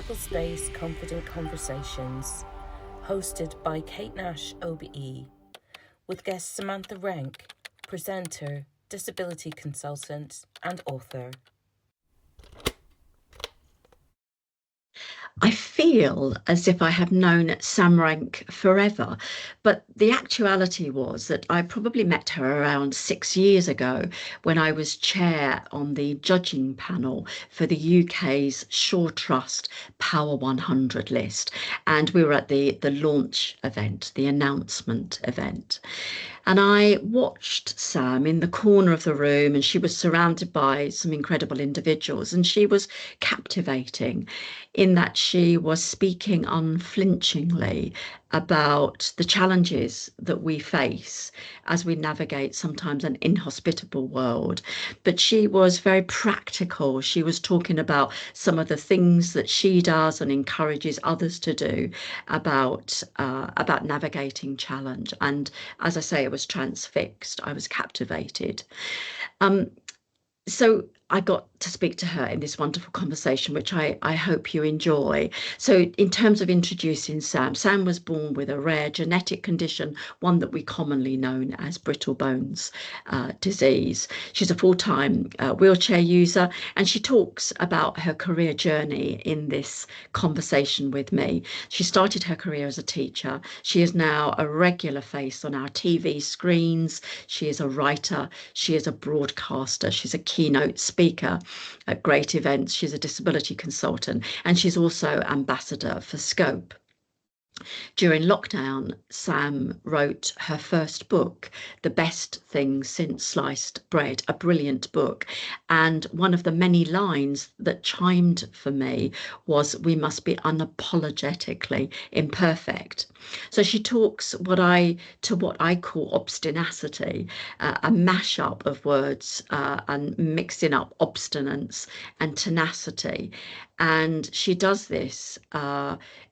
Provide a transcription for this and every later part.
PurpleSpace Confident Conversations, hosted by Kate Nash OBE, with guest Samantha Renke, presenter, disability consultant, and author. I feel as if I have known Sam Renke forever, but the actuality was that I probably met her around 6 years ago when I was chair on the judging panel for the UK's Shaw Trust Power 100 list. And we were at the launch event, the announcement event. And I watched Sam in the corner of the room, and she was surrounded by some incredible individuals, and she was captivating in that she was speaking unflinchingly about the challenges that we face as we navigate sometimes an inhospitable world. But she was very practical. She was talking about some of the things that she does and encourages others to do about navigating challenge. And as I say, I was transfixed. I was captivated. So I got to speak to her in this wonderful conversation, which I hope you enjoy. So in terms of introducing Sam was born with a rare genetic condition, one that we commonly know as brittle bones disease. She's a full-time wheelchair user, and she talks about her career journey in this conversation with me. She started her career as a teacher. She is now a regular face on our TV screens. She is a writer. She is a broadcaster. She's a keynote speaker at great events. She's a disability consultant, and she's also ambassador for Scope. During lockdown, Sam wrote her first book, The Best Thing Since Sliced Bread, a brilliant book. And one of the many lines that chimed for me was, "We must be unapologetically imperfect." So she talks what I call obstinacity, a mashup of words and mixing up obstinance and tenacity. And she does this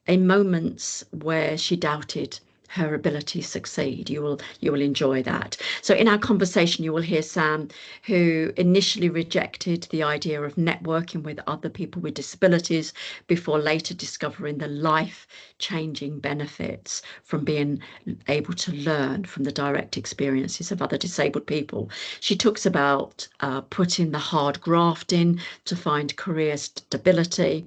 in moments where she doubted her ability to succeed. You will enjoy that. So in our conversation, you will hear Sam, who initially rejected the idea of networking with other people with disabilities before later discovering the life-changing benefits from being able to learn from the direct experiences of other disabled people. She talks about putting the hard graft in to find career stability,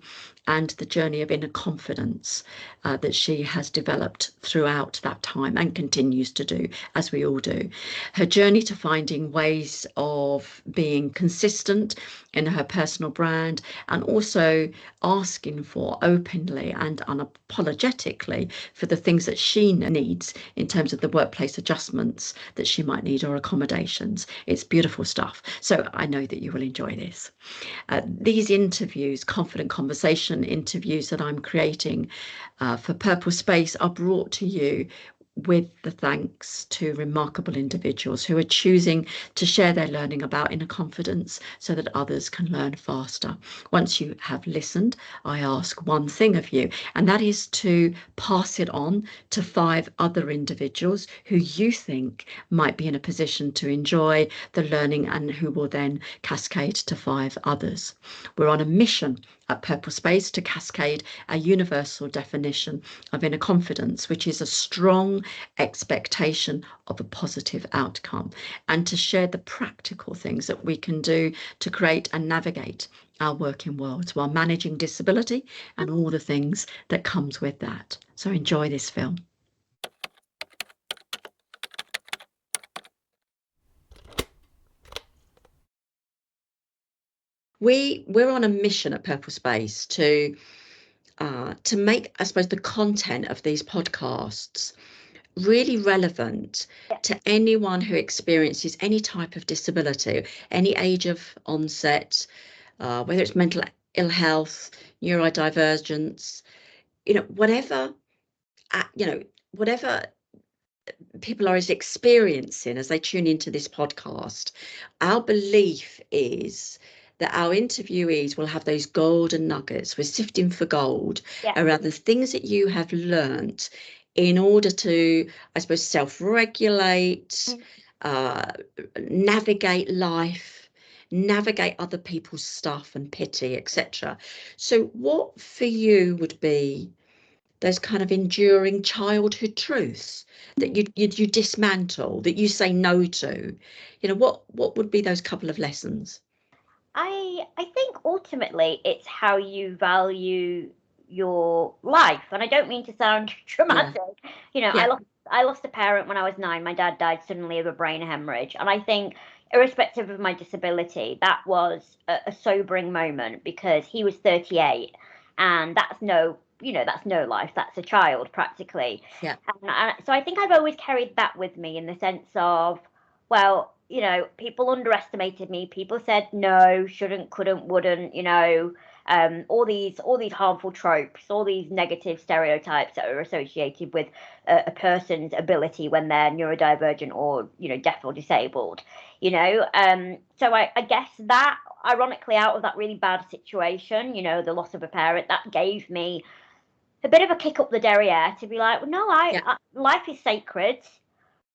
and the journey of inner confidence that she has developed throughout that time and continues to do, as we all do. Her journey to finding ways of being consistent in her personal brand, and also asking for openly and unapologetically for the things that she needs in terms of the workplace adjustments that she might need or accommodations. It's beautiful stuff. So I know that you will enjoy this. These interviews, confident conversation interviews that I'm creating for PurpleSpace, are brought to you with the thanks to remarkable individuals who are choosing to share their learning about inner confidence so that others can learn faster. Once you have listened, I ask one thing of you, and that is to pass it on to 5 other individuals who you think might be in a position to enjoy the learning and who will then cascade to 5 others. We're on a mission at PurpleSpace to cascade a universal definition of inner confidence, which is a strong expectation of a positive outcome, and to share the practical things that we can do to create and navigate our working worlds while managing disability and all the things that comes with that. So enjoy this film. We're on a mission at PurpleSpace to make, I suppose, the content of these podcasts really relevant to anyone who experiences any type of disability, any age of onset, whether it's mental ill health, neurodivergence, whatever people are experiencing as they tune into this podcast. Our belief is that our interviewees will have those golden nuggets. We're sifting for gold around the things that you have learnt in order to, I suppose, self-regulate, navigate life navigate other people's stuff and pity, etc. So what for you would be those kind of enduring childhood truths that you dismantle, that you say no to? You know, what would be those couple of lessons? I think ultimately it's how you value your life, and I don't mean to sound Yeah, dramatic. You know, yeah, I lost a parent when I was 9. My dad died suddenly of a brain hemorrhage, and I think, irrespective of my disability, that was a sobering moment because he was 38, and that's no, you know, that's no life. That's a child practically. yeah, So I think I've always carried that with me in the sense of, well, you know, people underestimated me. People said no, shouldn't, couldn't, wouldn't, you know, all these harmful tropes, all these negative stereotypes that are associated with a person's ability when they're neurodivergent or, you know, deaf or disabled, you know. So I guess that, ironically, out of that really bad situation, you know, the loss of a parent, that gave me a bit of a kick up the derriere to be like, well, no, yeah, life is sacred.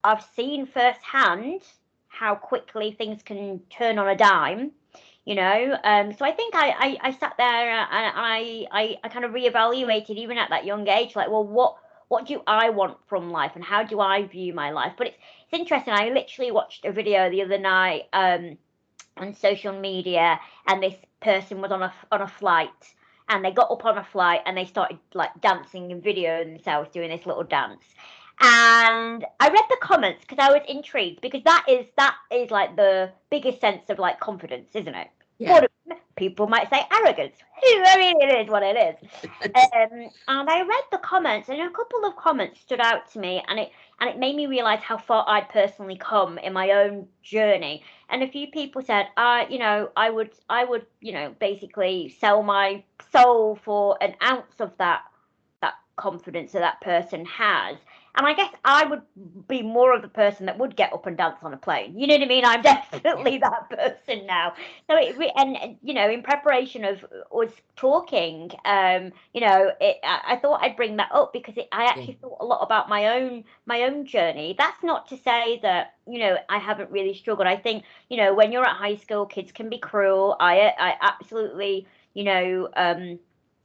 I've seen firsthand how quickly things can turn on a dime, you know. So I think I sat there and I kind of reevaluated even at that young age, like, well, what do I want from life and how do I view my life? But it's interesting. I literally watched a video the other night on social media, and this person was on a flight, and they got up on a flight and they started like dancing and videoing themselves doing this little dance. And I read the comments because I was intrigued, because that is like the biggest sense of like confidence, isn't it? yeah. But people might say arrogance. I mean, it is what it is. And I read the comments, and a couple of comments stood out to me, and it made me realize how far I'd personally come in my own journey. And a few people said, you know, I would, you know, basically sell my soul for an ounce of that confidence that that person has. And I guess I would be more of the person that would get up and dance on a plane. You know what I mean? I'm definitely that person now. So and you know, in preparation of us talking, you know, I thought I'd bring that up because I Yeah, actually thought a lot about my own journey. That's not to say that, you know, I haven't really struggled. I think, you know, when you're at high school, kids can be cruel. I absolutely, you know,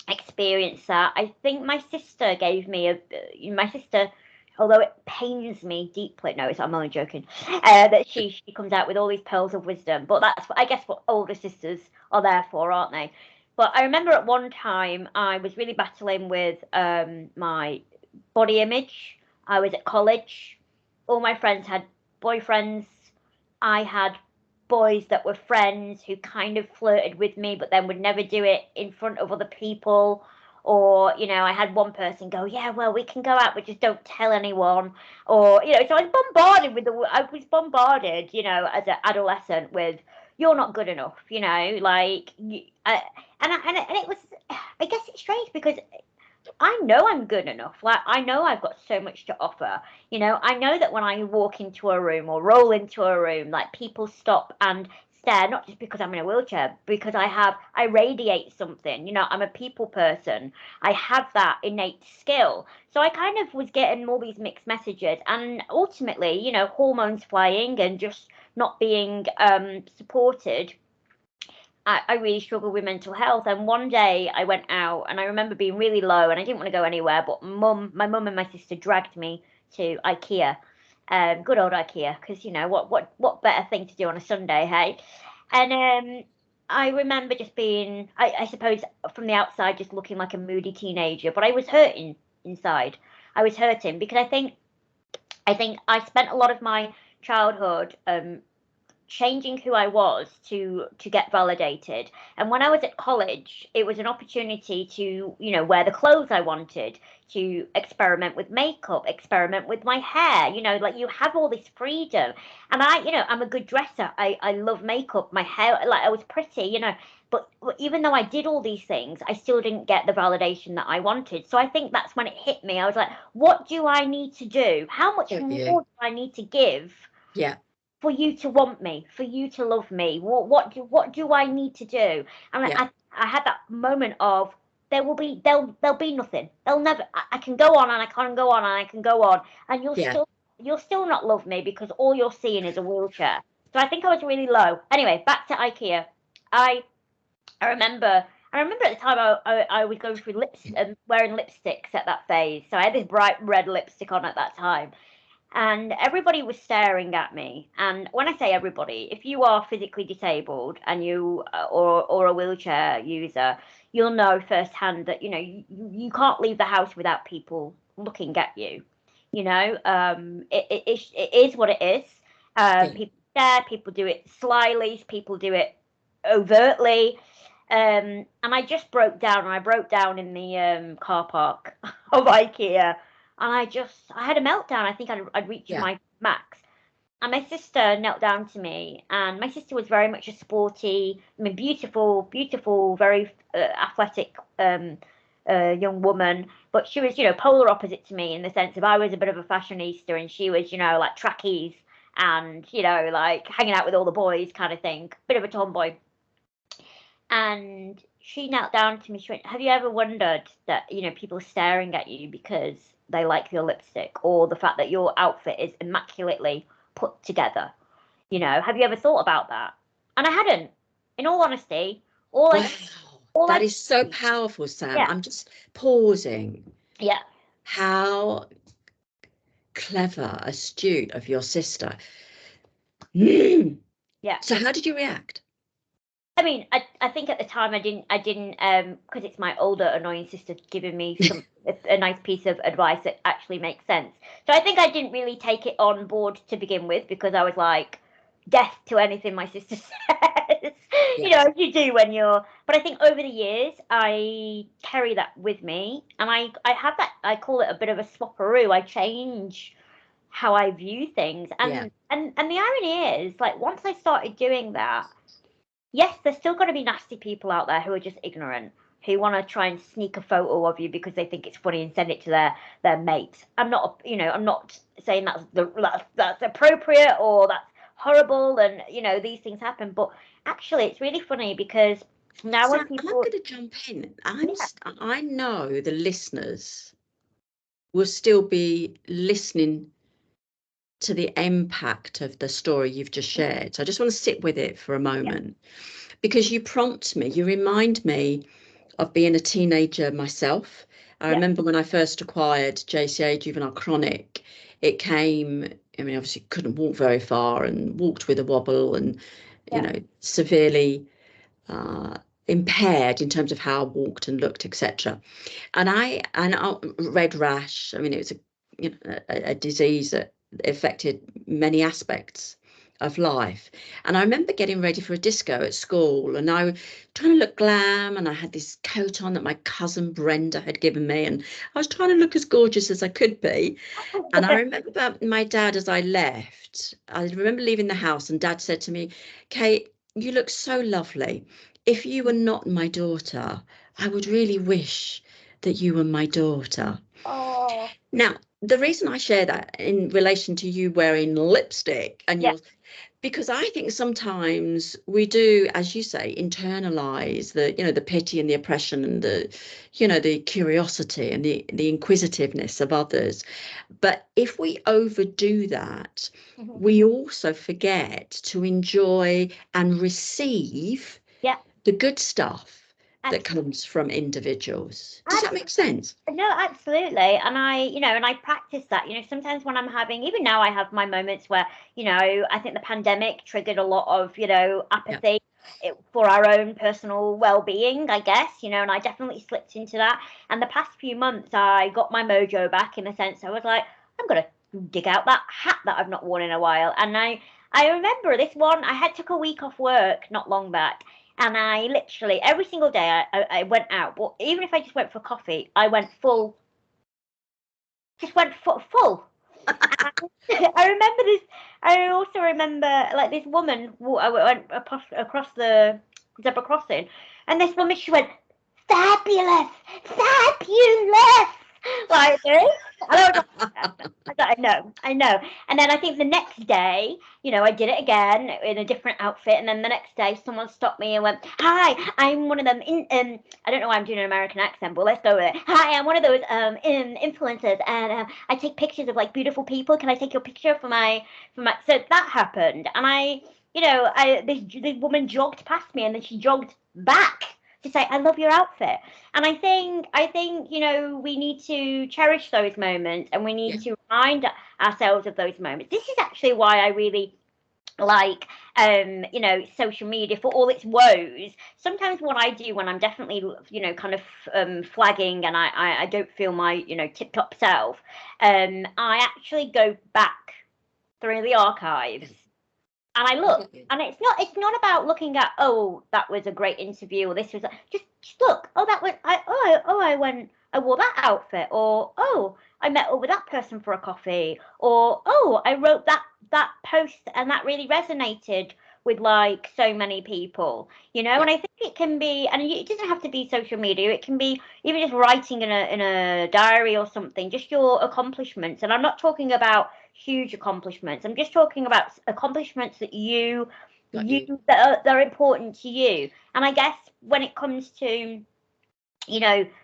experience that. I think my sister gave me my sister, although it pains me deeply. No, I'm only joking. That she comes out with all these pearls of wisdom, but that's, I guess, what older sisters are there for, aren't they? But I remember at one time I was really battling with my body image. I was at college. All my friends had boyfriends. I had boys that were friends who kind of flirted with me, but then would never do it in front of other people. Or, you know, I had one person go, yeah, well, we can go out, but just don't tell anyone. Or, you know, so I was bombarded, you know, as an adolescent with, you're not good enough, you know, like, and it was, I guess it's strange because I know I'm good enough. Like, I know I've got so much to offer. You know, I know that when I walk into a room or roll into a room, like, people stop and stare, not just because I'm in a wheelchair, because I radiate something. You know, I'm a people person. I have that innate skill. So I kind of was getting all these mixed messages, and ultimately, you know, hormones flying and just not being supported. I really struggled with mental health. And one day I went out and I remember being really low and I didn't want to go anywhere. But my mum and my sister dragged me to IKEA, good old IKEA, because you know what better thing to do on a Sunday, hey? And I remember just being, I suppose, from the outside, just looking like a moody teenager, but I was hurting inside. I was hurting because I think I spent a lot of my childhood changing who I was to get validated. And when I was at college, it was an opportunity to, you know, wear the clothes I wanted, to experiment with makeup, experiment with my hair. You know, like, you have all this freedom. And you know, I'm a good dresser. I love makeup. My hair, like, I was pretty, you know. But even though I did all these things, I still didn't get the validation that I wanted. So I think that's when it hit me. I was like, what do I need to do? How much got more you. do I need to give Yeah, for you to want me, for you to love me? What do I need to do? And yeah, I had that moment of, there'll be nothing. They'll never. I can go on and I can go on and I can go on, and yeah, you'll still not love me because all you're seeing is a wheelchair. So I think I was really low. Anyway, back to IKEA. I I remember at the time I was going through wearing lipsticks at that phase. So I had this bright red lipstick on at that time, and everybody was staring at me. And when I say everybody, if you are physically disabled and you or a wheelchair user, you'll know firsthand that you can't leave the house without people looking at you. It is what it is. Yeah. People stare, people do it slyly, people do it overtly. And I just broke down, and I broke down in the car park of IKEA, and I had a meltdown. I think I'd reached Yeah. my max. And my sister knelt down to me, and my sister was very much a sporty, I mean, beautiful, beautiful, very athletic young woman. But she was, polar opposite to me in the sense of I was a bit of a fashionista, and she was, like trackies and, like hanging out with all the boys kind of thing, bit of a tomboy. And she knelt down to me. She went, "Have you ever wondered that, people are staring at you because they like your lipstick or the fact that your outfit is immaculately put together? Have you ever thought about that?" And I hadn't. In all honesty, all Wow. I, all That I, is so powerful, Sam. yeah, I'm just pausing. yeah, How clever, astute of your sister. Mm. yeah. So how did you react? I mean, I think at the time I didn't because it's my older annoying sister giving me a nice piece of advice that actually makes sense. So I think I didn't really take it on board to begin with because I was like deaf to anything my sister says. Yes. As you do when you're. But I think over the years I carry that with me, and I have that. I call it a bit of a swapperoo. I change how I view things, Yeah. and the irony is, like once I started doing that. Yes, there's still going to be nasty people out there who are just ignorant, who want to try and sneak a photo of you because they think it's funny and send it to their mates. I'm not saying that's appropriate or that's horrible, and these things happen. But actually, it's really funny because now when Sam, I'm people, going to jump in. yeah, I know the listeners will still be listening to the impact of the story you've just shared. So I just want to sit with it for a yeah, moment because you prompt me, you remind me of being a teenager myself. I yeah, remember when I first acquired JCA juvenile chronic, it came, I mean, obviously couldn't walk very far and walked with a wobble and, yeah, severely impaired in terms of how I walked and looked, etc. And red rash. I mean, it was a disease that affected many aspects of life. And I remember getting ready for a disco at school, and I was trying to look glam, and I had this coat on that my cousin Brenda had given me, and I was trying to look as gorgeous as I could be. And I remember my dad as I left. I remember leaving the house, and Dad said to me, "Kate, you look so lovely. If you were not my daughter, I would really wish that you were my daughter." oh, Now, the reason I share that in relation to you wearing lipstick and yeah, your, because I think sometimes we do, as you say, internalize the pity and the oppression and the curiosity and the inquisitiveness of others. But if we overdo that, mhm, we also forget to enjoy and receive yeah. the good stuff that Absolutely. comes from individuals. Does that make sense? No, absolutely. And I practice that. Sometimes when I'm having, even now, I have my moments where, I think the pandemic triggered a lot of, Yeah. apathy for our own personal well-being, I guess, and I definitely slipped into that. And the past few months, I got my mojo back in the sense I was like, I'm gonna dig out that hat that I've not worn in a while. And I remember this one, I had took a week off work not long back. And I literally every single day I went out, but even if I just went for coffee, I went full, just went full. And I remember this. I also remember like this woman. I went across the zebra crossing, and this woman she went fabulous, fabulous, like this. And I was like, I know. And then I think the next day, I did it again in a different outfit. And then the next day, someone stopped me and went, "Hi, I'm one of them." I don't know why I'm doing an American accent, but let's go with it. "Hi, I'm one of those influencers, and I take pictures of like beautiful people. Can I take your picture for my?" So that happened, and this woman jogged past me and then she jogged back to say, I love your outfit. And I think, we need to cherish those moments, and we need to remind ourselves of those moments. This is actually why I really like social media, for all its woes. Sometimes what I do when I'm definitely kind of flagging and I don't feel my tip top self, I actually go back through the archives and I look, and it's not about looking at, oh, that was a great interview, or this was just look, oh, that was I wore that outfit, or oh, I met up with that person for a coffee, or oh, I wrote that post and that really resonated with like so many people, And I think it can be, and it doesn't have to be social media. It can be even just writing in a diary or something, just your accomplishments. And I'm not talking about huge accomplishments. I'm just talking about accomplishments that that are important to you. And I guess when it comes to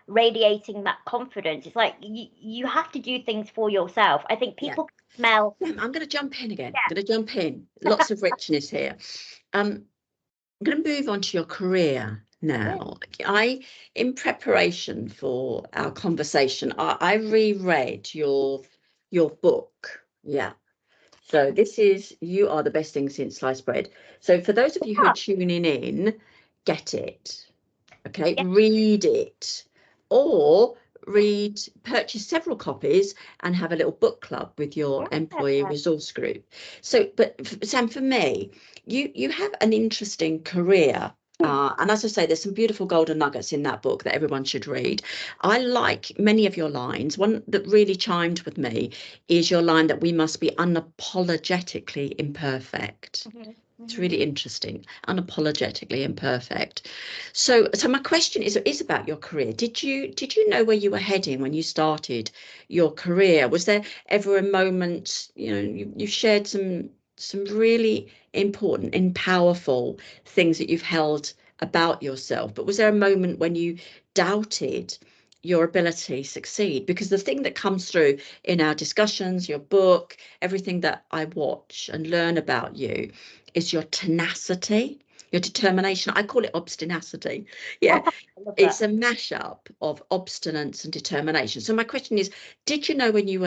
radiating that confidence, it's like you have to do things for yourself. I think people can smell. I'm going to jump in again. I'm going to jump in. Lots of richness here. I'm going to move on to your career now. In preparation for our conversation, I reread your book. Yeah. So this is You Are the Best Thing Since Sliced Bread. So for those of you who are tuning in, get it. Okay, read it, or purchase several copies and have a little book club with your employee resource group. So, but Sam, for me, you have an interesting career. And as I say, there's some beautiful golden nuggets in that book that everyone should read. I like many of your lines. One that really chimed with me is your line that we must be unapologetically imperfect. It's really interesting, unapologetically imperfect. So my question is about your career. Did you know where you were heading when you started your career? Was there ever a moment, you shared some really important and powerful things that you've held about yourself, but was there a moment when you doubted your ability to succeed? Because the thing that comes through in our discussions, your book, everything that I watch and learn about you is your tenacity, your determination. I call it obstinacity. Yeah, it's a mashup of obstinance and determination. So my question is, did you know where you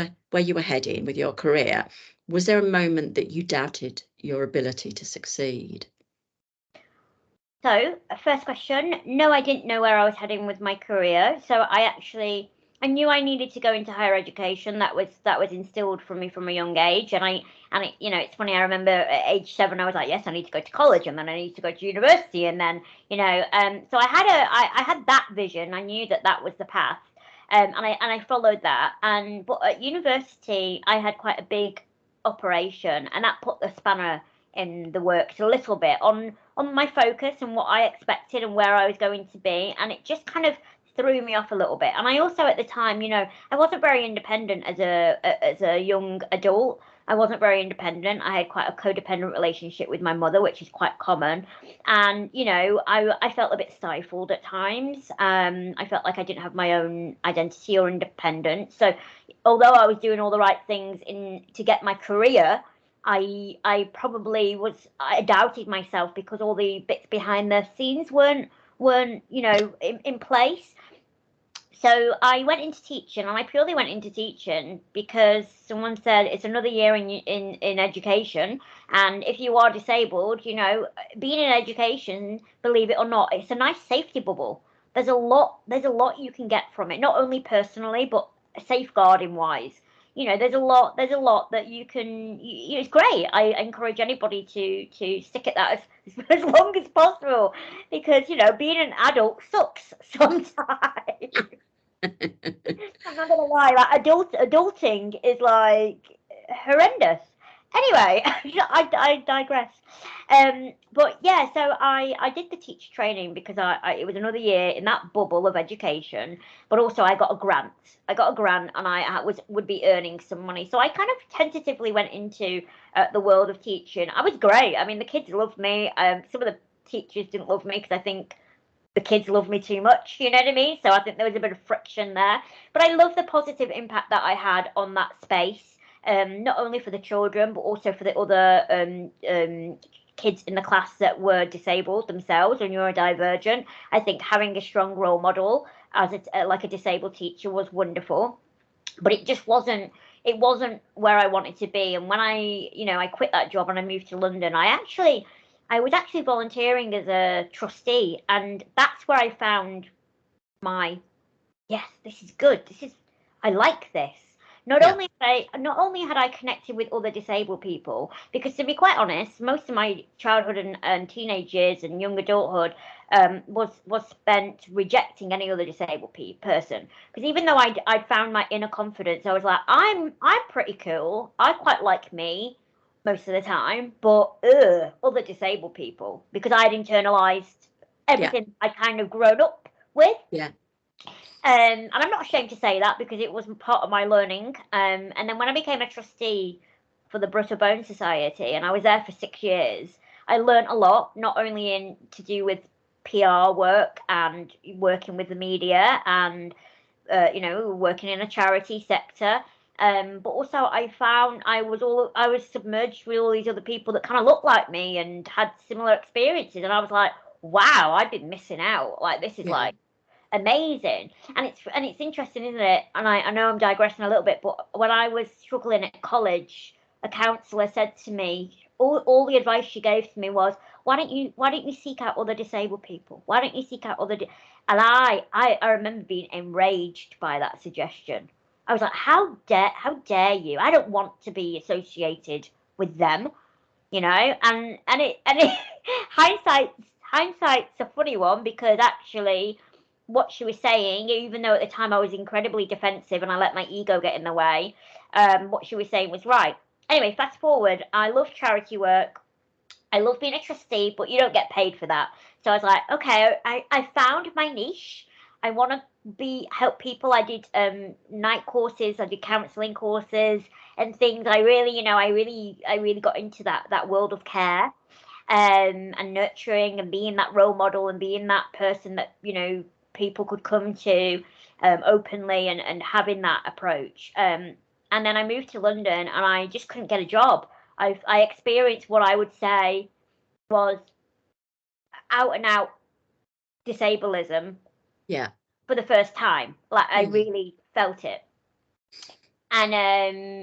were heading with your career? Was there a moment that you doubted your ability to succeed? So, first question, no, I didn't know where I was heading with my career. So I knew I needed to go into higher education. That was instilled from me from a young age. And it's funny. I remember at age 7, I was like, yes, I need to go to college, and then I need to go to university, and then so I had that vision. I knew that was the path, and I followed that. But at university, I had quite a big operation, and that put the spanner in the works a little bit on my focus and what I expected and where I was going to be, and it just kind of threw me off a little bit. And I also at the time, I wasn't very independent as a young adult. I wasn't very independent. I had quite a codependent relationship with my mother, which is quite common. And I felt a bit stifled at times. I felt like I didn't have my own identity or independence. So although I was doing all the right things to get my career, I probably I doubted myself because all the bits behind the scenes weren't in place. So I went into teaching, and I purely went into teaching because someone said it's another year in education, and if you are disabled, being in education, believe it or not, it's a nice safety bubble. There's a lot you can get from it, not only personally but safeguarding wise. There's a lot that you can. It's great. I encourage anybody to stick at that as long as possible, because being an adult sucks sometimes. I'm not gonna lie, like adulting is like horrendous. Anyway, I digress. But yeah, so I did the teacher training because it was another year in that bubble of education, but also I got a grant. And I would be earning some money. So I kind of tentatively went into the world of teaching. I was great. I mean, the kids loved me. Some of the teachers didn't love me because I think the kids love me too much, you know what I mean? So I think there was a bit of friction there. But I love the positive impact that I had on that space, not only for the children, but also for the other kids in the class that were disabled themselves or neurodivergent. I think having a strong role model as like a disabled teacher was wonderful, but it wasn't where I wanted to be. And when I quit that job and I moved to London, I was actually volunteering as a trustee, and that's where I found my, yes, this is good. I like this. Yeah. Not only had I connected with other disabled people, because to be quite honest, most of my childhood and teenage years and young adulthood was spent rejecting any other disabled person. Because even though I'd found my inner confidence, I was like, I'm pretty cool. I quite like me most of the time, but other disabled people, because I'd internalized Yeah. everything I'd kind of grown up with. Yeah. And I'm not ashamed to say that because it was part of my learning. And then when I became a trustee for the Brittle Bone Society, and I was there for 6 years, I learned a lot, not only in to do with PR work and working with the media and working in a charity sector. But also I found I was submerged with all these other people that kind of looked like me and had similar experiences, and I was like, wow, I've been missing out. Like this is Yeah. like amazing. And it's interesting, isn't it? And I know I'm digressing a little bit, but when I was struggling at college, a counsellor said to me, all the advice she gave to me was, why don't you seek out other disabled people? Why don't you seek out other and I remember being enraged by that suggestion. I was like, how dare you? I don't want to be associated with them, and it hindsight's a funny one, because actually what she was saying, even though at the time I was incredibly defensive and I let my ego get in the way, what she was saying was right. Anyway, fast forward, I love charity work. I love being a trustee, but you don't get paid for that. So I was like, okay, I found my niche. I want to help people. I did night courses, I did counselling courses and things. I really got into that world of care, and nurturing and being that role model and being that person that people could come to openly, and having that approach. And then I moved to London and I just couldn't get a job. I experienced what I would say was out and out disableism Yeah. for the first time. Like I Mm. really felt it. And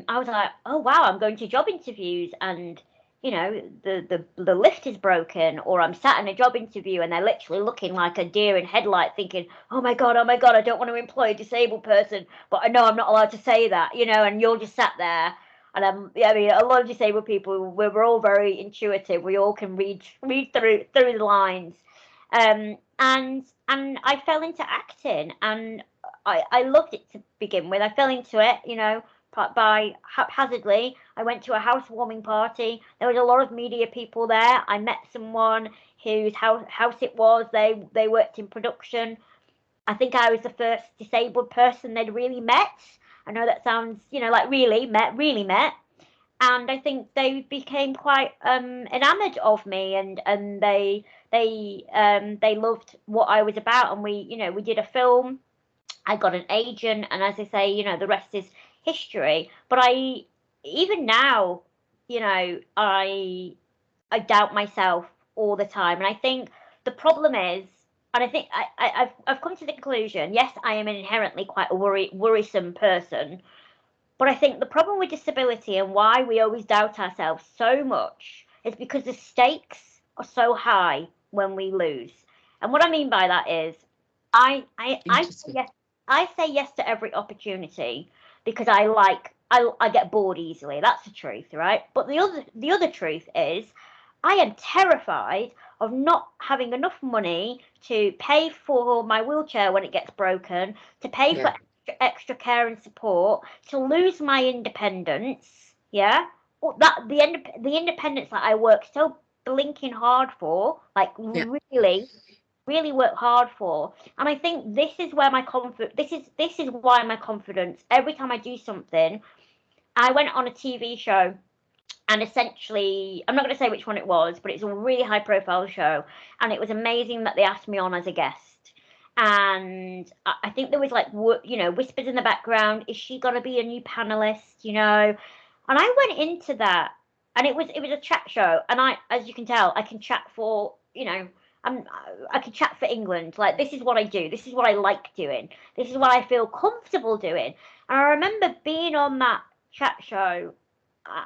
I was like, oh wow, I'm going to job interviews, and the lift is broken, or I'm sat in a job interview and they're literally looking like a deer in headlight, thinking, oh my god, I don't want to employ a disabled person, but I know I'm not allowed to say that, and you're just sat there. And I mean, a lot of disabled people, we're all very intuitive. We all can read through the lines. And I fell into acting, and I loved it to begin with. I fell into it, by haphazardly. I went to a housewarming party. There was a lot of media people there. I met someone whose house it was. They worked in production. I think I was the first disabled person they'd really met. I know that sounds, like really met. And I think they became quite enamored of me, and they loved what I was about. And we did a film. I got an agent, and as I say, the rest is history. But even now, I doubt myself all the time, and I think the problem is, and I think I've come to the conclusion. Yes, I am inherently quite a worrisome person, but I think the problem with disability and why we always doubt ourselves so much is because the stakes are so high when we lose. And what I mean by that is, I say Interesting. yes. I say yes to every opportunity because I get bored easily. That's the truth, right? But the other truth is, I am terrified of not having enough money to pay for my wheelchair when it gets broken, to pay for Yeah. extra care and support, to lose my independence. Yeah, well, the independence that I work so blinking hard for, like Yeah. really work hard for. And I think this is where my confidence. This is why my confidence. Every time I do something, I went on a TV show. And essentially, I'm not going to say which one it was, but it's a really high profile show. And it was amazing that they asked me on as a guest. And I think there was like, whispers in the background. Is she going to be a new panelist? And I went into that and it was a chat show, and I, as you can tell, I can chat for, I can chat for England. Like, this is what I do. This is what I like doing. This is what I feel comfortable doing. And I remember being on that chat show,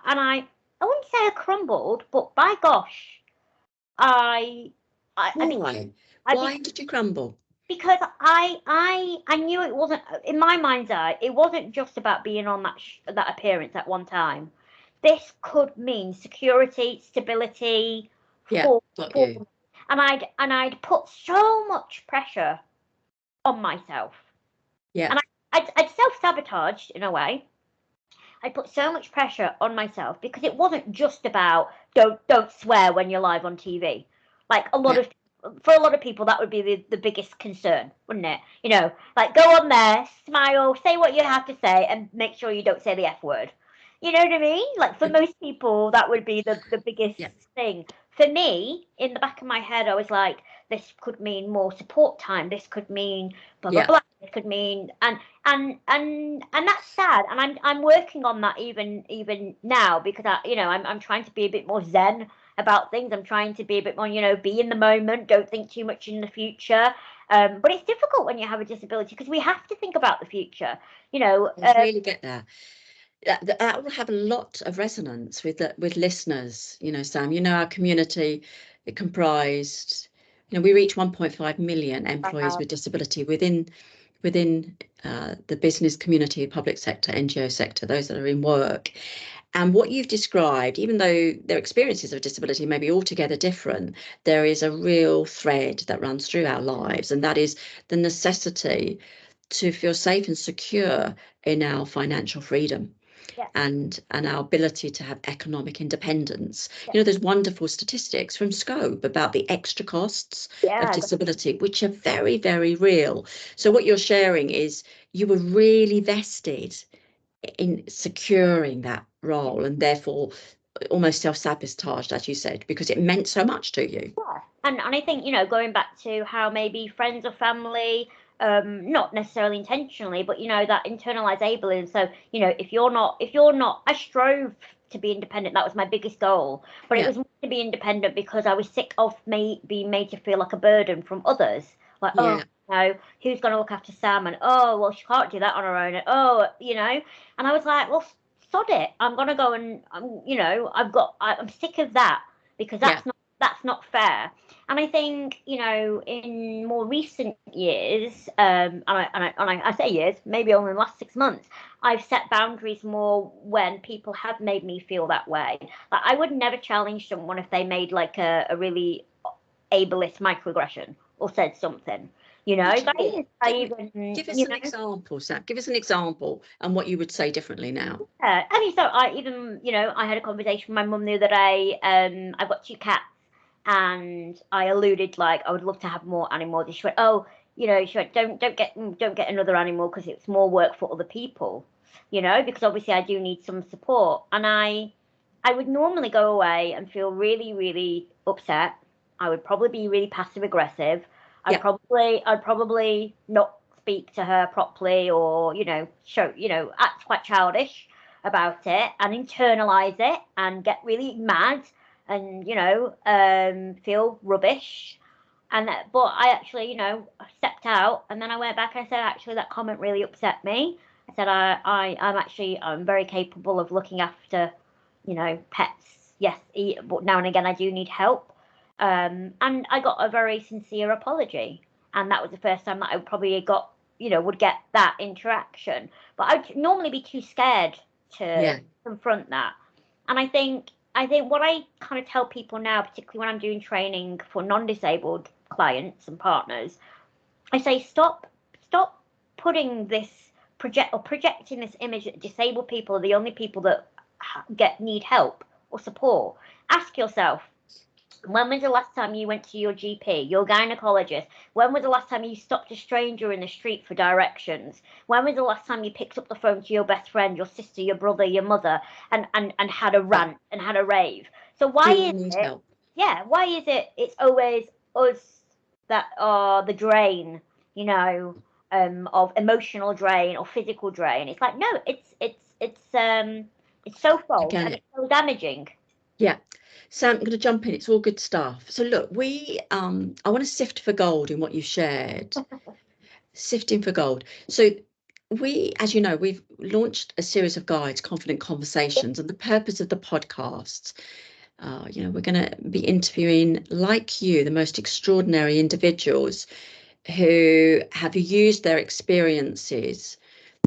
and I wouldn't say I crumbled, but by gosh, I Why? I be, Why did you crumble? because I knew it wasn't, in my mind's eye, it wasn't just about being on that appearance at one time. This could mean security, stability Yeah, for got for you. and I'd put so much pressure on myself, Yeah, and I'd self-sabotaged in a way. I put so much pressure on myself because it wasn't just about don't swear when you're live on TV. Like, yeah, for a lot of people that would be the biggest concern, wouldn't it? Like, go on there, smile, say what you have to say, and make sure you don't say the F word. You know what I mean? Like, for most people that would be the biggest yeah, thing. For me, in the back of my head, I was like, this could mean more support time. This could mean blah blah yeah. blah. This could mean, and that's sad, and I'm working on that even now, because I'm trying to be a bit more zen about things. I'm trying to be a bit more, be in the moment, don't think too much in the future. But it's difficult when you have a disability, because we have to think about the future, you know I really get that. That will have a lot of resonance with listeners. Sam, our community, it comprised, we reach 1.5 million employees uh, with disability within the business community, public sector, NGO sector, those that are in work. And what you've described, even though their experiences of disability may be altogether different, there is a real thread that runs through our lives, and that is the necessity to feel safe and secure in our financial freedom yeah, and our ability to have economic independence. yeah, There's wonderful statistics from Scope about the extra costs of yeah, disability, which are very, very real. So what you're sharing is you were really vested in securing that role, and therefore almost self-sabotaged, as you said, because it meant so much to you. yeah. And I think, going back to how maybe friends or family, not necessarily intentionally, but that internalized ableism. So, if you're not, I strove to be independent. That was my biggest goal. But it Yeah, was to be independent because I was sick of me being made to feel like a burden from others. Like, oh, yeah, who's going to look after Sam? And, oh, well, she can't do that on her own. And, oh, and I was like, well, sod it. I'm going to go, and I'm sick of that, because yeah, that's not fair. And I think, in more recent years, I say years, maybe only in the last 6 months, I've set boundaries more when people have made me feel that way. Like, I would never challenge someone if they made like a really ableist microaggression or said something. what do you I mean? even, Give us an example, Sam. Give us an example and what you would say differently now. I mean, so I had a conversation with my mum the other day. I've got two cats, and I alluded, like, I would love to have more animals. And she went, oh, she went, don't get another animal, because it's more work for other people, because obviously I do need some support. And I would normally go away and feel really, really upset. I would probably be really passive aggressive. I'd Yeah, probably not speak to her properly, or show, act quite childish about it, and internalize it, and get really mad, and feel rubbish. But I actually, stepped out, and then I went back and I said, actually, that comment really upset me. I said, I'm very capable of looking after, pets. Yes, but now and again I do need help. And I got a very sincere apology, and that was the first time that I probably would get that interaction. But I'd normally be too scared to yeah, confront that. And I think what I kind of tell people now, particularly when I'm doing training for non-disabled clients and partners, I say, stop putting this projecting this image that disabled people are the only people that need help or support. Ask yourself, when was the last time you went to your GP, your gynecologist? When was the last time you stopped a stranger in the street for directions? When was the last time you picked up the phone to your best friend, your sister, your brother, your mother, and had a yeah. rant and had a rave? So why We all is need it, help. yeah, why is it it's always us that are the drain, of emotional drain or physical drain? It's like, no, it's so I false, get and it. it's so damaging. Yeah. Sam, I'm going to jump in. It's all good stuff. So look, I want to sift for gold in what you shared. Sifting for gold. So as you know, we've launched a series of guides, Confident Conversations, and the purpose of the podcasts, we're going to be interviewing, like you, the most extraordinary individuals who have used their experiences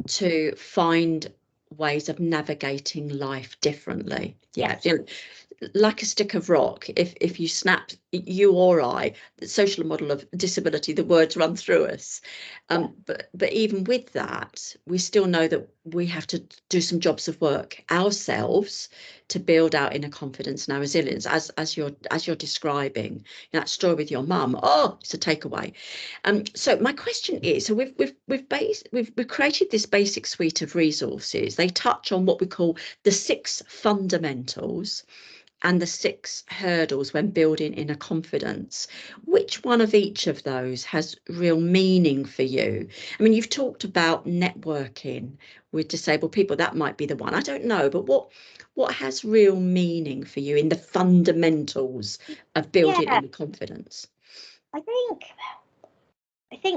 to find ways of navigating life differently. Yeah, Yes. Like a stick of rock, if you snap, you or I, the social model of disability, the words run through us. But even with that, we still know that we have to do some jobs of work ourselves to build our inner confidence and our resilience, as you're describing that story with your mum. Oh, it's a takeaway. So my question is, so we've created this basic suite of resources. They touch on what we call the 6 fundamentals and the 6 hurdles when building inner confidence. Which one of each of those has real meaning for you? I mean, you've talked about networking with disabled people. That might be the one. I don't know, but what has real meaning for you in the fundamentals of building Yeah, inner confidence? I think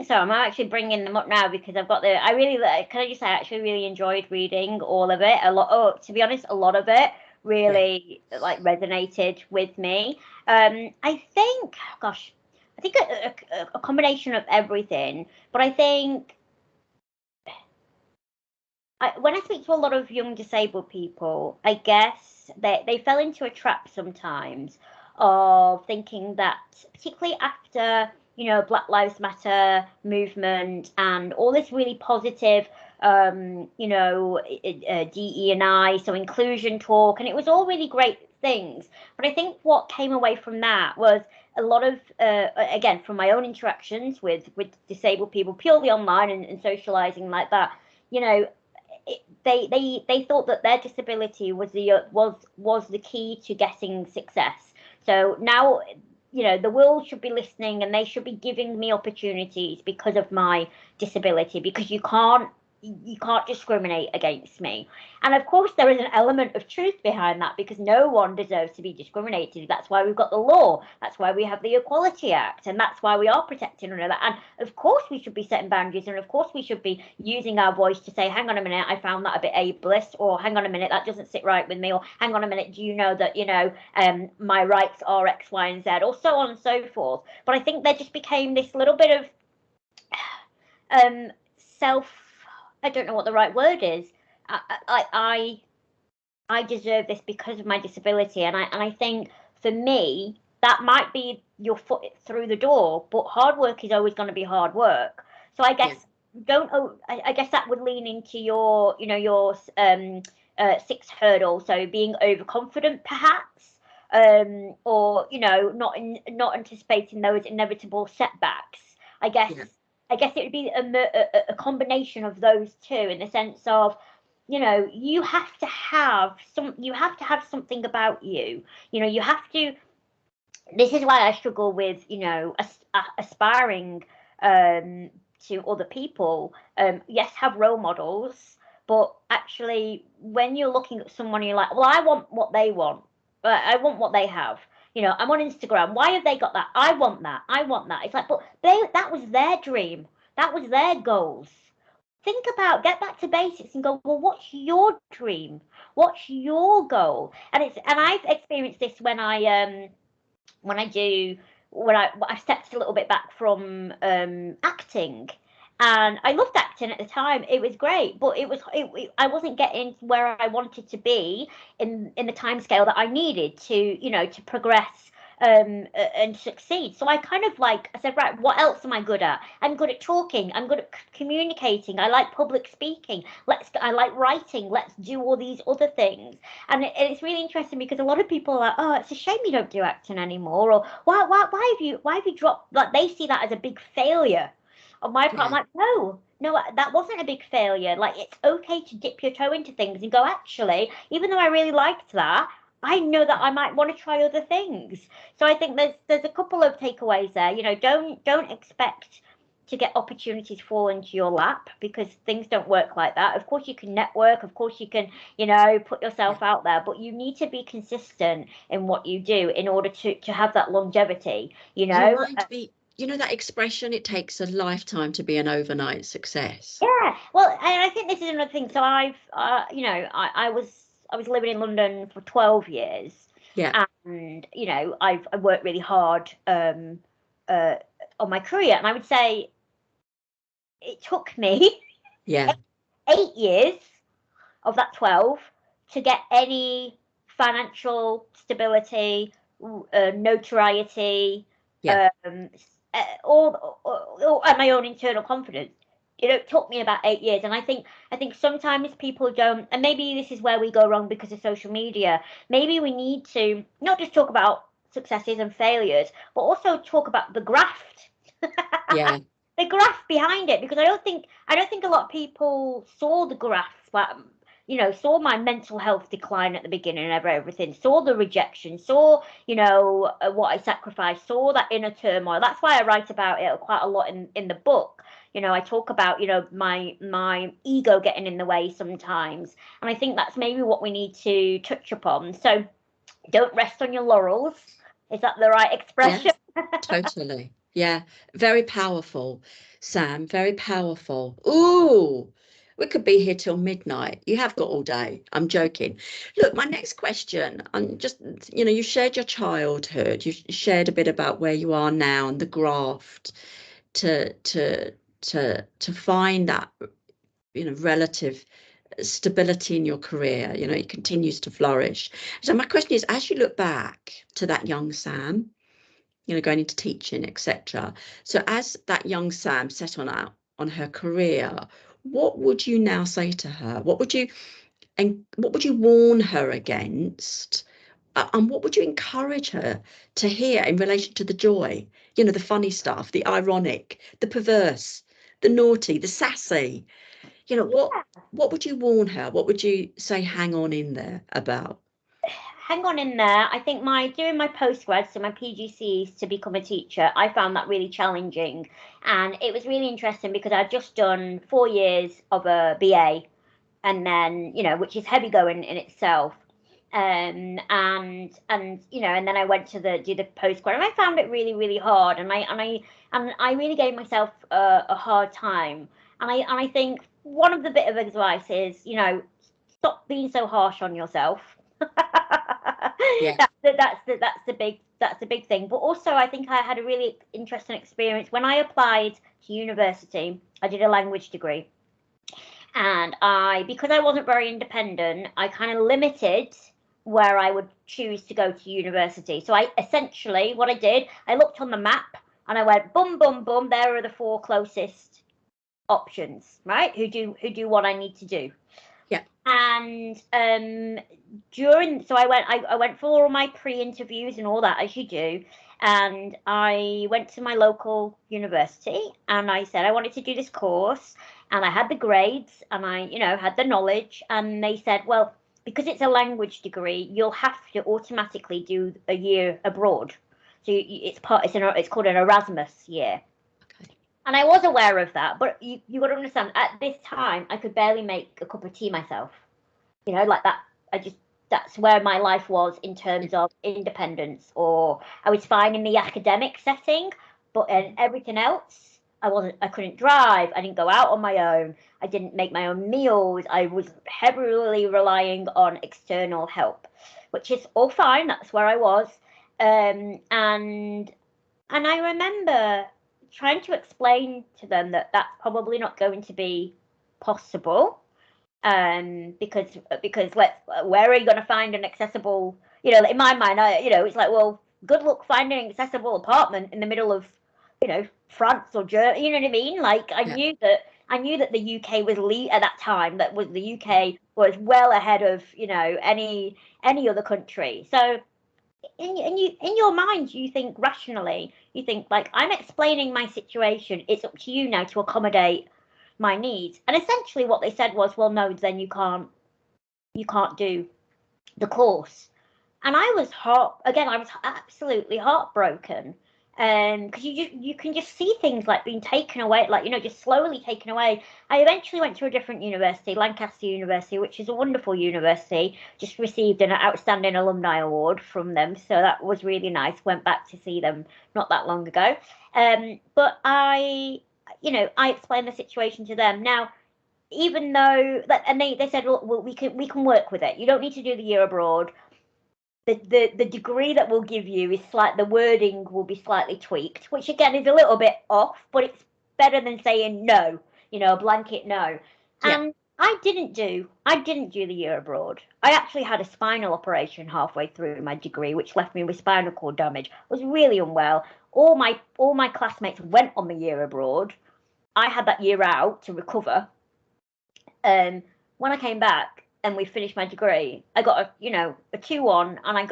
so. I'm actually bringing them up now because I've got I really, can I just say, I actually really enjoyed reading all of it. To be honest, a lot of it Yeah. really like resonated with me. I think, gosh, I think a combination of everything, but I think when I speak to a lot of young disabled people, I guess they fell into a trap sometimes of thinking that, particularly after, Black Lives Matter movement and all this really positive, DE&I, so inclusion talk, and it was all really great things. But I think what came away from that was a lot of, again, from my own interactions with disabled people, purely online and socializing like that, you know, they thought that their disability was the key to getting success. So now, the world should be listening and they should be giving me opportunities because of my disability, because you can't discriminate against me. And of course, there is an element of truth behind that because no one deserves to be discriminated. That's why we've got the law. That's why we have the Equality Act. And that's why we are protecting one another. And of course, we should be setting boundaries. And of course, we should be using our voice to say, hang on a minute, I found that a bit ableist. Or hang on a minute, that doesn't sit right with me. Or hang on a minute, do you know that, my rights are X, Y, and Z? Or so on and so forth. But I think there just became this little bit of self, I don't know what the right word is. I deserve this because of my disability, and I think for me that might be your foot through the door, but hard work is always going to be hard work. So I guess don't. I guess that would lean into your 6 hurdles. So being overconfident, perhaps, or not anticipating those inevitable setbacks. I guess. Yeah. I guess it would be a combination of those two, in the sense of, you have to have something about you. You have to. This is why I struggle with, aspiring to other people. Yes, have role models, but actually, when you're looking at someone, you're like, well, I want what they want. I want what they have. I'm on Instagram. Why have they got that? I want that. I want that. It's like, but that was their dream. That was their goals. Get back to basics and go, well, what's your dream? What's your goal? And I've experienced this when I stepped a little bit back from acting, and I loved acting at the time. It was great, but I wasn't getting where I wanted to be in the time scale that I needed to progress and succeed. So I kind of I said, right, what else am I good at? I'm good at talking. I'm good at communicating. I like public speaking. I like writing. Let's do all these other things. And it's really interesting because a lot of people are like, oh, it's a shame you don't do acting anymore, or why have you dropped? Like, they see that as a big failure on my part. I'm like, no, that wasn't a big failure. Like, it's okay to dip your toe into things and go, actually, even though I really liked that, I know that I might want to try other things. So I think there's a couple of takeaways there. Don't expect to get opportunities fall into your lap, because things don't work like that. Of course you can network, of course you can, put yourself out there, but you need to be consistent in what you do in order to have that longevity, You remind me, that expression, it takes a lifetime to be an overnight success. Yeah, well, and I think this is another thing. So I was living in London for 12 years. Yeah. And I worked really hard on my career, and I would say it took me 8 years of that 12 to get any financial stability, notoriety, and my own internal confidence. It took me about 8 years, and I think sometimes people don't, and maybe this is where we go wrong because of social media. Maybe we need to not just talk about successes and failures, but also talk about the graft. Yeah. The graft behind it, because I don't think a lot of people saw the graft, saw my mental health decline at the beginning of everything, saw the rejection, saw, what I sacrificed, saw that inner turmoil. That's why I write about it quite a lot in the book. I talk about, my ego getting in the way sometimes. And I think that's maybe what we need to touch upon. So don't rest on your laurels. Is that the right expression? Yes, totally. Yeah. Very powerful, Sam. Very powerful. Ooh, we could be here till midnight. You have got all day. I'm joking. Look, my next question, I'm just, you shared your childhood. You shared a bit about where you are now and the graft to find that, relative stability in your career. It continues to flourish. So my question is, as you look back to that young Sam, going into teaching, etc. So as that young Sam set on her career, what would you now say to her? What would you warn her against? And what would you encourage her to hear in relation to the joy, the funny stuff, the ironic, the perverse, the naughty, the sassy? What would you warn her? What would you say, hang on in there about? Hang on in there. I think doing my postgrad, so my PGCs to become a teacher, I found that really challenging. And it was really interesting because I'd just done 4 years of a BA, and then, which is heavy going in itself. And then I went to do the postgrad, and I found it really, really hard. And I really gave myself a hard time. And I think one of the bit of advice is, stop being so harsh on yourself. Yeah. That's the big thing. But also, I think I had a really interesting experience when I applied to university. I did a language degree, and because I wasn't very independent, I kind of limited where I would choose to go to university. So what I did, I looked on the map and I went boom, boom, boom. There are the 4 closest options, right? Who do what I need to do. Yeah. And so I went for all my pre-interviews and all that, as you do. And I went to my local university and I said I wanted to do this course, and I had the grades and I, had the knowledge. And they said, well, because it's a language degree, you'll have to automatically do a year abroad. So it's called an Erasmus year. Okay. And I was aware of that, but you got to understand, at this time, I could barely make a cup of tea myself. Like that. That's where my life was in terms of independence. Or I was fine in the academic setting, but in everything else, I couldn't drive. I didn't go out on my own. I didn't make my own meals. I was heavily relying on external help, which is all fine. That's where I was. And I remember trying to explain to them that that's probably not going to be possible, because where are you going to find an accessible, in my mind, it's like, well, good luck finding an accessible apartment in the middle of, France or Germany. You know what I mean? Like, I knew that the UK was at that time, the UK was well ahead of, any other country. So in your mind, you think rationally. You think, like, I'm explaining my situation. It's up to you now to accommodate my needs. And essentially what they said was, well, no, then you can't do the course. And I was absolutely heartbroken. because you can just see things like being taken away, like, just slowly taken away. I eventually went to a different university, Lancaster University, which is a wonderful university. Just received an outstanding alumni award from them, so that was really nice. Went back to see them not that long ago. But I explained the situation to them. Now, even though that, and they said, well, we can work with it. You don't need to do the year abroad. The degree that we'll give you is the wording will be slightly tweaked, which again is a little bit off, but it's better than saying no, a blanket no. Yeah. And I didn't do the year abroad. I actually had a spinal operation halfway through my degree, which left me with spinal cord damage. I was really unwell. All my classmates went on the year abroad. I had that year out to recover. When I came back and we finished my degree, I got a 2-1, and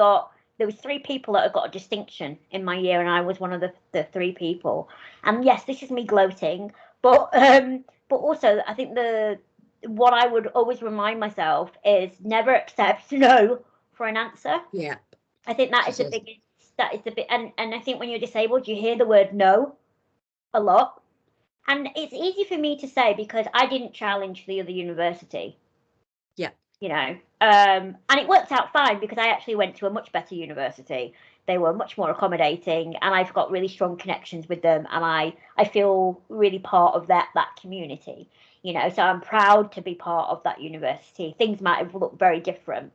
there was 3 people that had got a distinction in my year, and I was one of the 3 people. And yes, this is me gloating, but also I think what I would always remind myself is never accept no for an answer. Yeah. I think that is the big, and I think when you're disabled, you hear the word no a lot. And it's easy for me to say because I didn't challenge the other university. Yeah. And it worked out fine because I actually went to a much better university. They were much more accommodating, and I've got really strong connections with them, and I feel really part of that community. So I'm proud to be part of that university. Things might have looked very different,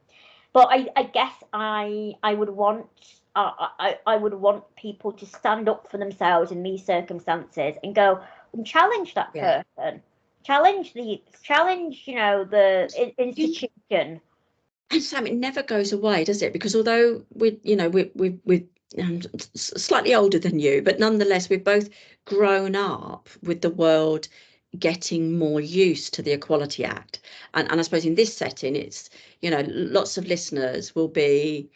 but I guess I would want I would want people to stand up for themselves in these circumstances and go and challenge that person, challenge the institution. And Sam, it never goes away, does it? Because although we're slightly older than you, but nonetheless we've both grown up with the world getting more used to the Equality Act, and I suppose in this setting, it's lots of listeners will be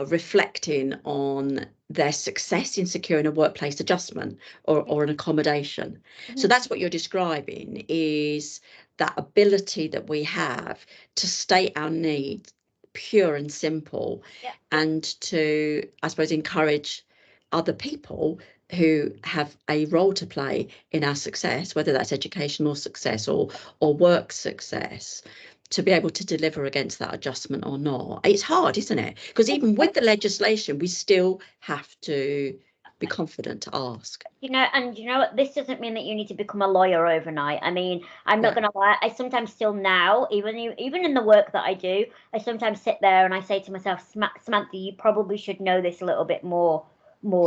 reflecting on their success in securing a workplace adjustment or an accommodation. Mm-hmm. So that's what you're describing, is that ability that we have to state our needs pure and simple, and to, I suppose, encourage other people who have a role to play in our success, whether that's educational success or work success, to be able to deliver against that adjustment or not. It's hard, isn't it? Because even with the legislation, we still have to be confident to ask. And what? This doesn't mean that you need to become a lawyer overnight. I mean, I'm not going to lie. I sometimes still now, even in the work that I do, I sometimes sit there and I say to myself, Samantha, you probably should know this a little bit more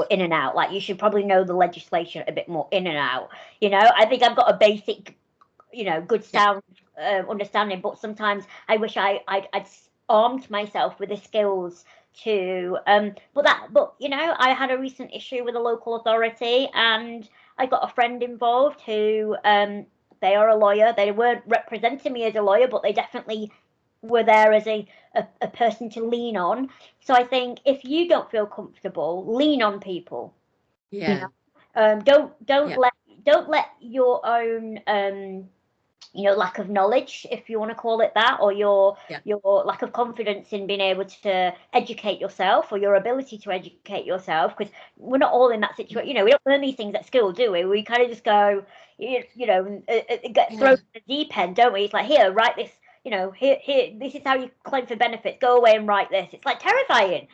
in and out. Like, you should probably know the legislation a bit more in and out. I think I've got a basic, good sound understanding, but sometimes I wish I'd armed myself with the skills to but I had a recent issue with a local authority, and I got a friend involved who they are a lawyer. They weren't representing me as a lawyer, but they definitely were there as a person to lean on. So I think if you don't feel comfortable, lean on people. Don't let your own lack of knowledge, if you want to call it that, or your lack of confidence in being able to educate yourself, or your ability to educate yourself, because we're not all in that situation. We don't learn these things at school, do we? We kind of just go, get thrown in the deep end, don't we? It's like, here, write this, here, this is how you claim for benefits. Go away and write this. It's like terrifying,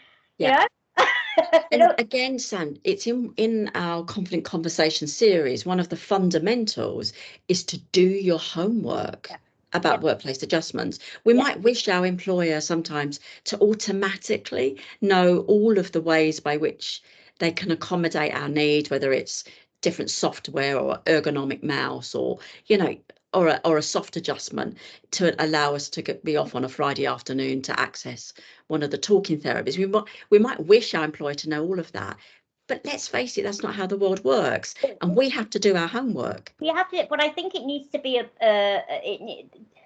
And again, Sam, it's in our Confident Conversation series, one of the fundamentals is to do your homework about workplace adjustments. We might wish our employer sometimes to automatically know all of the ways by which they can accommodate our needs, whether it's different software or ergonomic mouse, or or a soft adjustment to allow us to be off on a Friday afternoon to access one of the talking therapies. We might wish our employer to know all of that, but let's face it, that's not how the world works, and we have to do our homework. You have to, but I think it needs to be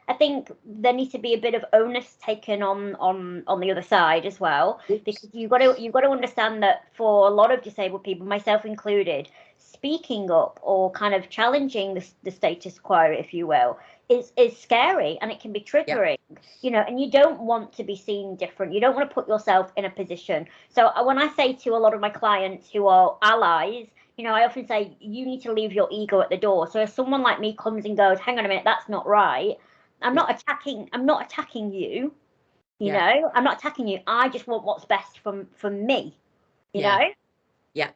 I think there needs to be a bit of onus taken on the other side as well, because you've got to understand that for a lot of disabled people, myself included, speaking up or kind of challenging the status quo, if you will, is scary, and it can be triggering, you know, and you don't want to be seen different. You don't want to put yourself in a position. So when I say to a lot of my clients who are allies, you know, I often say you need to leave your ego at the door. So if someone like me comes and goes, hang on a minute, that's not right, I'm not attacking you, you know, I'm not attacking you. I just want what's best for me, you know. Yeah,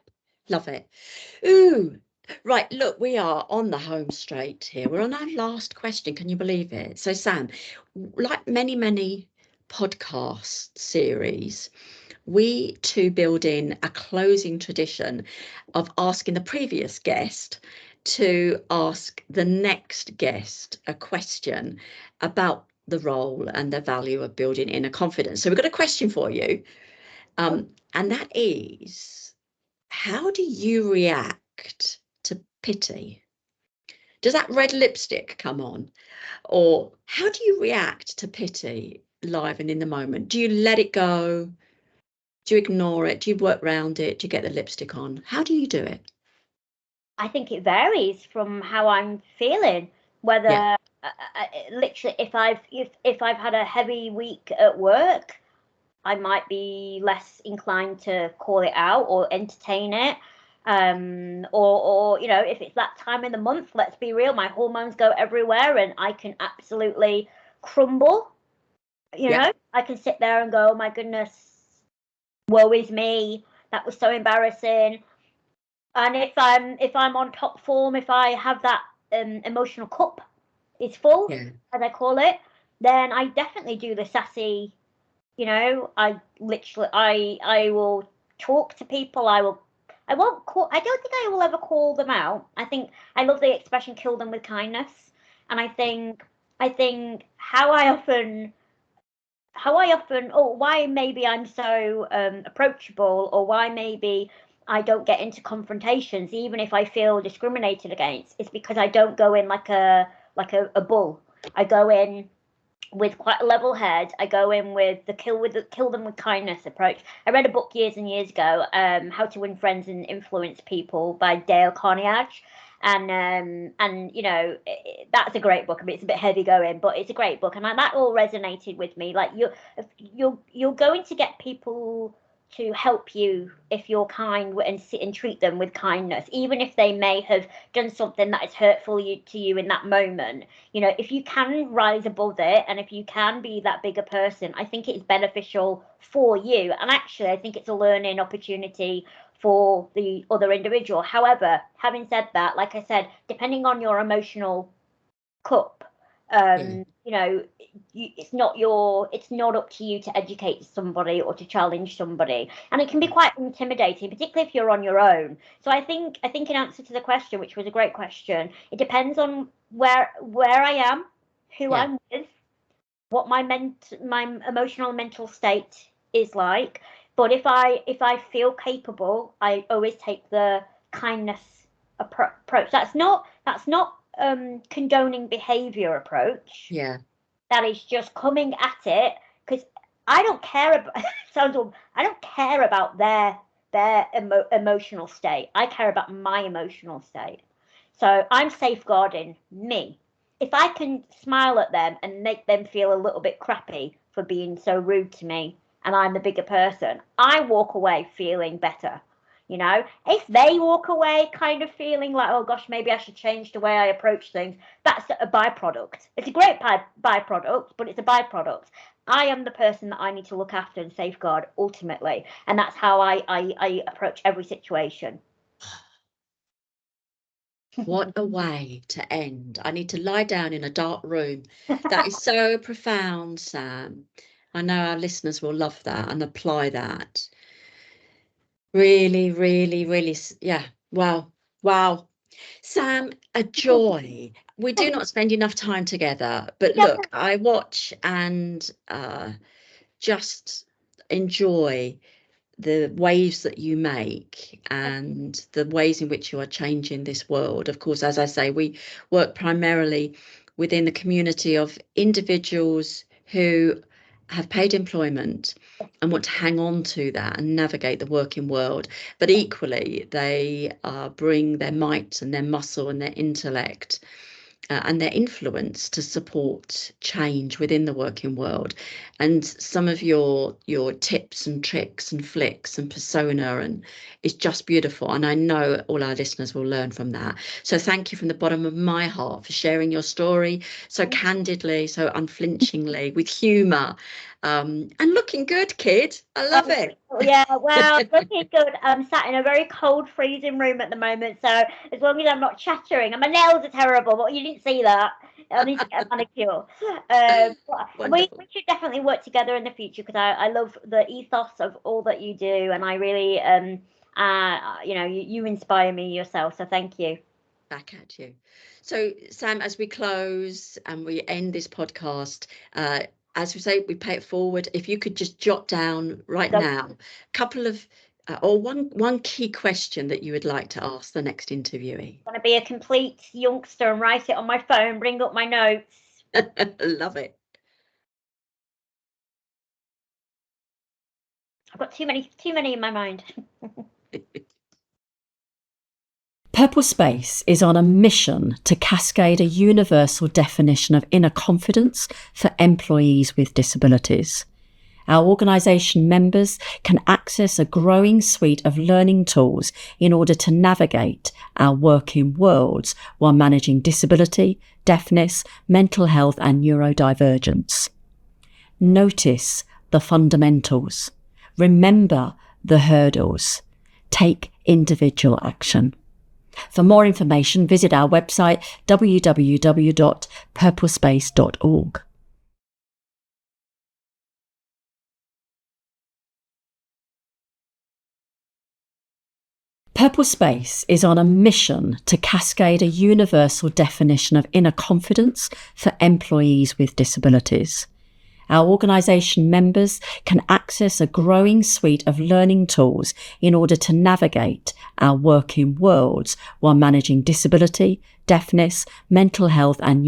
love it. Ooh, right, look, we are on the home straight here. We're on our last question. Can you believe it? So, Sam, like many podcast series, we too build in a closing tradition of asking the previous guest to ask the next guest a question about the role and the value of building inner confidence. So we've got a question for you, and that is, how do you react to pity? Does that red lipstick come on? Or how do you react to pity live and in the moment? Do you let it go? Do you ignore it? Do you work around it? Do you get the lipstick on? How do you do it? I think it varies from how I'm feeling. Whether literally, if I've had a heavy week at work, I might be less inclined to call it out or entertain it. Or you know, if it's that time in the month, let's be real, my hormones go everywhere, and I can absolutely crumble. You know, I can sit there and go, oh my goodness, woe is me. That was so embarrassing. And if I'm on top form, if I have that emotional cup is full, as I call it, then I definitely do the sassy. You know, I will talk to people. I won't call. I don't think I will ever call them out. I think I love the expression "kill them with kindness," and I think or why maybe I'm so approachable, or why maybe I don't get into confrontations, even if I feel discriminated against, is because I don't go in like a bull. I go in with quite a level head. I go in with the kill them with kindness approach. I read a book years and years ago, How to Win Friends and Influence People by Dale Carnegie. And you know, that's a great book. I mean, it's a bit heavy going, but it's a great book, and that all resonated with me. Like you're going to get people to help you if you're kind and sit and treat them with kindness, even if they may have done something that is hurtful to you in that moment. You know, if you can rise above it, and if you can be that bigger person, I think it's beneficial for you. And actually, I think it's a learning opportunity for the other individual. However, having said that, like I said, depending on your emotional cup, you know, it's not up to you to educate somebody or to challenge somebody, and it can be quite intimidating, particularly if you're on your own. So I think in answer to the question, which was a great question, it depends on where I am, who I'm with, what my emotional mental state is like. But if I feel capable, I always take the kindness approach. That's not condoning behavior approach. Yeah. That is just coming at it, because I don't care about I don't care about their emotional state. I care about my emotional state. So I'm safeguarding me. If I can smile at them and make them feel a little bit crappy for being so rude to me, and I'm the bigger person, I walk away feeling better. You know, if they walk away kind of feeling like, oh gosh, maybe I should change the way I approach things, that's a byproduct. It's a great byproduct, but it's a byproduct. I am the person that I need to look after and safeguard ultimately, and that's how I approach every situation. What a way to end. I need to lie down in a dark room. That is so profound, Sam. I know our listeners will love that and apply that. Really, really, really, yeah. Wow. Sam, a joy. We do not spend enough time together, but look, I watch and just enjoy the waves that you make and the ways in which you are changing this world. Of course, as I say, we work primarily within the community of individuals who have paid employment and want to hang on to that and navigate the working world, but equally they bring their might and their muscle and their intellect and their influence to support change within the working world. And some of your tips and tricks and flicks and persona and is just beautiful. And I know all our listeners will learn from that. So thank you from the bottom of my heart for sharing your story so candidly, so unflinchingly, with humour. And looking good, kid. I love it. Yeah, well, looking good. I'm sat in a very cold, freezing room at the moment, so as long as I'm not chattering, and my nails are terrible, but you didn't see that. I need to get a manicure. We should definitely work together in the future because I love the ethos of all that you do, and I really, you inspire me yourself. So thank you. Back at you. So, Sam, as we close and we end this podcast, as we say, we pay it forward. If you could just jot down right now a couple of or one key question that you would like to ask the next interviewee. I want to be a complete youngster and write it on my phone, bring up my notes. Love it. I've got too many in my mind. PurpleSpace is on a mission to cascade a universal definition of inner confidence for employees with disabilities. Our organisation members can access a growing suite of learning tools in order to navigate our working worlds while managing disability, deafness, mental health and neurodivergence. Notice the fundamentals. Remember the hurdles. Take individual action. For more information, visit our website www.purplespace.org. PurpleSpace is on a mission to cascade a universal definition of inner confidence for employees with disabilities. Our organisation members can access a growing suite of learning tools in order to navigate our working worlds while managing disability, deafness, mental health and